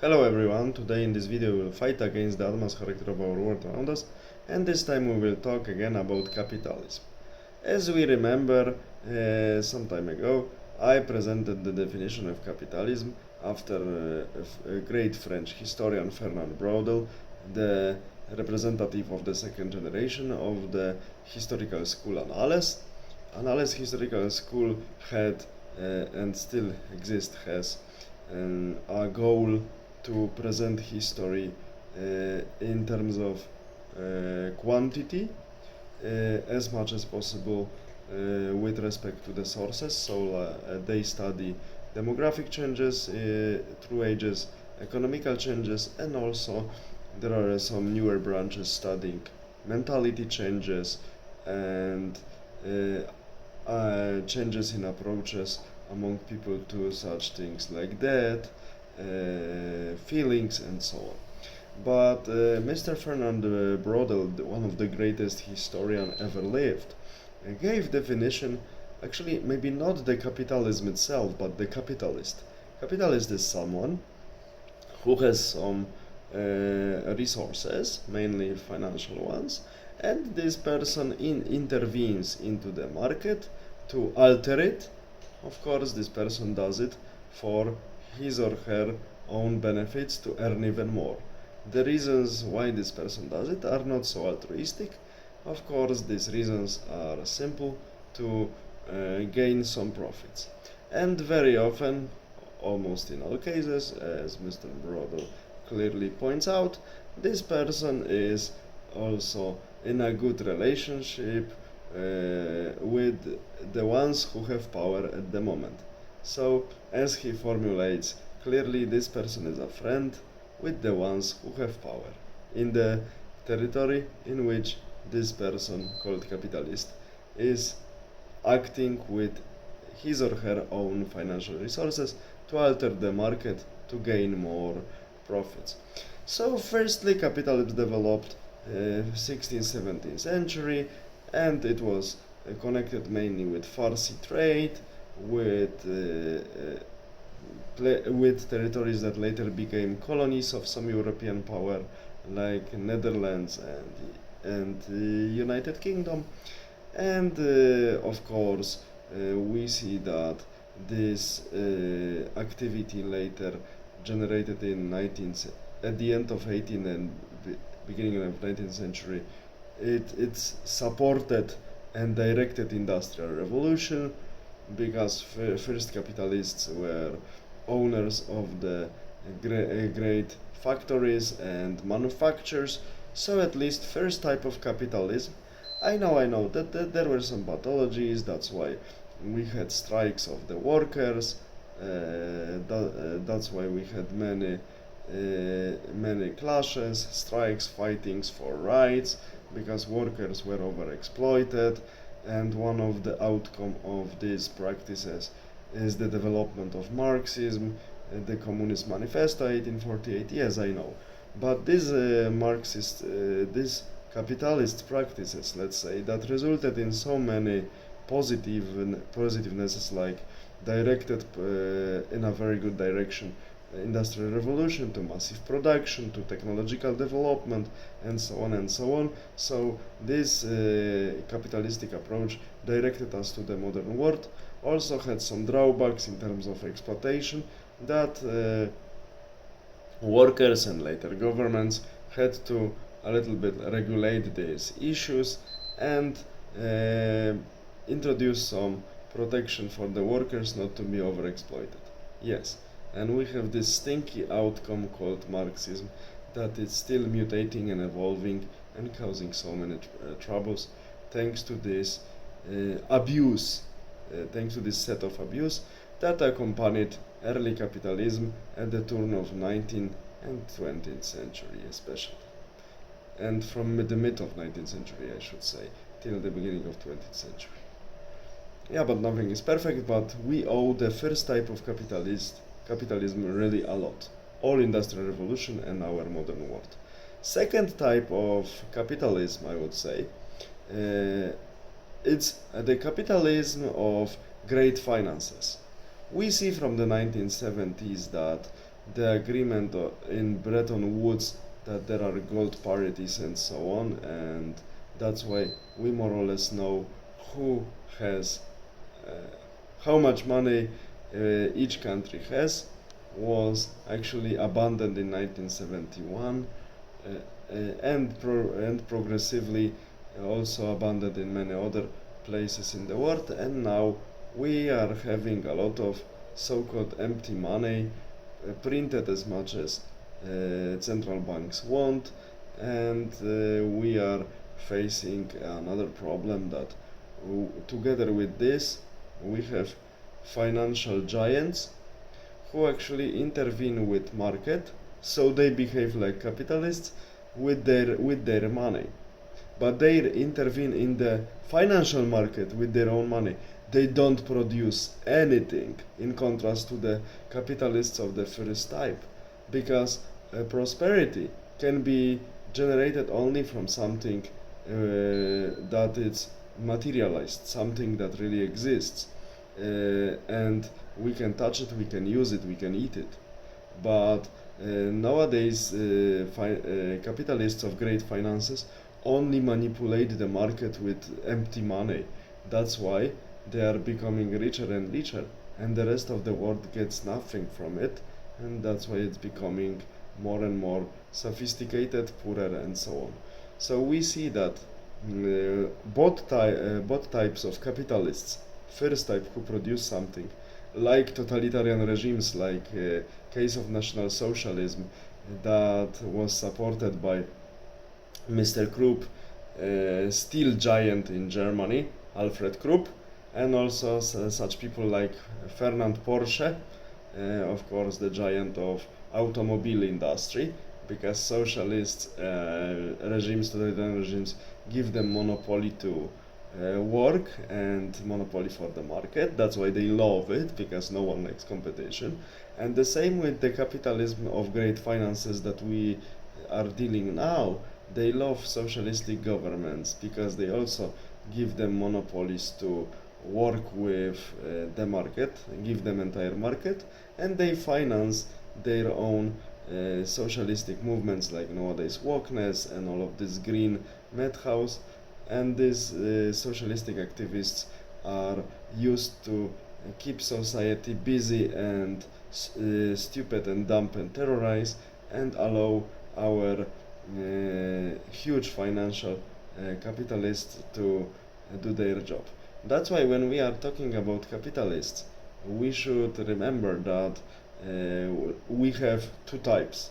Hello everyone, today in this video we will fight against the advanced character of our world around us, and this time we will talk again about capitalism. As we remember, some time ago, I presented the definition of capitalism after a great French historian Fernand Braudel, the representative of the second generation of the historical school Annales. Annales historical school had and still exists has a goal to present history in terms of quantity as much as possible with respect to the sources. So they study demographic changes through ages, economical changes, and also there are some newer branches studying mentality changes and changes in approaches among people to such things like death, feelings, and so on. But Mr. Fernand Braudel, one of the greatest historians ever lived, gave definition, actually maybe not the capitalism itself, but the capitalist. Capitalist is someone who has some resources, mainly financial ones, and this person intervenes into the market to alter it. Of course, this person does it for his or her own benefits to earn even more. The reasons why this person does it are not so altruistic. Of course, these reasons are simple: to gain some profits. And very often, almost in all cases, as Mr. Brodel clearly points out, this person is also in a good relationship with the ones who have power at the moment. So, as he formulates, clearly this person is a friend with the ones who have power in the territory in which this person, called capitalist, is acting with his or her own financial resources to alter the market to gain more profits. So firstly, capitalism developed 16th, 17th century, and it was connected mainly with Farsi trade, with territories that later became colonies of some European power, like Netherlands and United Kingdom. And of course, we see that this activity later generated at the end of 18th and beginning of 19th century. It's supported and directed industrial revolution, because first capitalists were owners of the great factories and manufacturers. So at least first type of capitalism. I know that there were some pathologies. That's why we had strikes of the workers. That's why we had many clashes, strikes, fightings for rights, because workers were overexploited. And one of the outcome of these practices is the development of Marxism, the Communist Manifesto 1848. Yes, I know, but these these capitalist practices, let's say, that resulted in so many positivenesses, like directed in a very good direction, industrial revolution, to massive production, to technological development, and so on and so on. So this capitalistic approach directed us to the modern world. Also had some drawbacks in terms of exploitation, that workers and later governments had to a little bit regulate these issues and introduce some protection for the workers not to be overexploited. Yes, and we have this stinky outcome called Marxism, that is still mutating and evolving and causing so many troubles thanks to this abuse, thanks to this set of abuse that accompanied early capitalism at the turn of 19th and 20th century especially. And from the mid of 19th century, I should say, till the beginning of 20th century. Yeah, but nothing is perfect, but we owe the first type of capitalism really a lot. All industrial revolution and our modern world. Second type of capitalism, I would say, it's the capitalism of great finances. We see from the 1970s that the agreement in Bretton Woods that there are gold parities and so on, and that's why we more or less know who has uh, how much money each country has, was actually abandoned in 1971 and progressively also abandoned in many other places in the world, and now we are having a lot of so-called empty money printed as much as central banks want, and we are facing another problem that together with this we have financial giants who actually intervene with market, so they behave like capitalists with their money, but they intervene in the financial market with their own money. They don't produce anything, in contrast to the capitalists of the first type, because prosperity can be generated only from something that is materialized, something that really exists, and we can touch it, we can use it, we can eat it. But nowadays, capitalists of great finances only manipulate the market with empty money. That's why they are becoming richer and richer, and the rest of the world gets nothing from it, and that's why it's becoming more and more sophisticated, poorer, and so on. So we see that both types of capitalists, first type who produce something, like totalitarian regimes, like case of National Socialism that was supported by Mr. Krupp, steel giant in Germany, Alfred Krupp, and also such people like Fernand Porsche, of course the giant of automobile industry, because socialist regimes, totalitarian regimes, give them monopoly to work and monopoly for the market. That's why they love it, because no one likes competition. And the same with the capitalism of great finances that we are dealing now. They love socialistic governments because they also give them monopolies to work with the market, give them entire market, and they finance their own socialistic movements, like nowadays wokeness and all of this green madhouse. And these socialistic activists are used to keep society busy and stupid and dumb and terrorize, and allow our huge financial capitalists to do their job. That's why when we are talking about capitalists, we should remember that we have two types.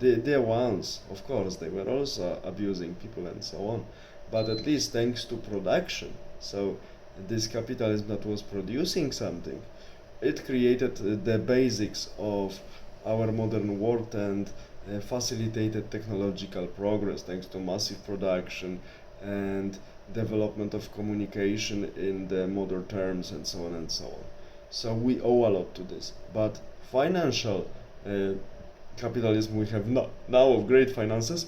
The ones, of course, they were also abusing people and so on, but at least thanks to production. So this capitalism that was producing something, it created the basics of our modern world and facilitated technological progress thanks to massive production and development of communication in the modern terms and so on and so on. So we owe a lot to this. But financial capitalism we have now of great finances,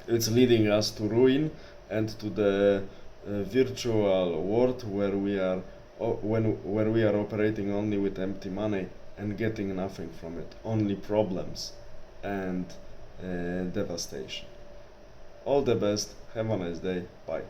it's leading us to ruin and to the virtual world where we are where we are operating only with empty money and getting nothing from it, only problems and devastation. All the best, have a nice day, bye.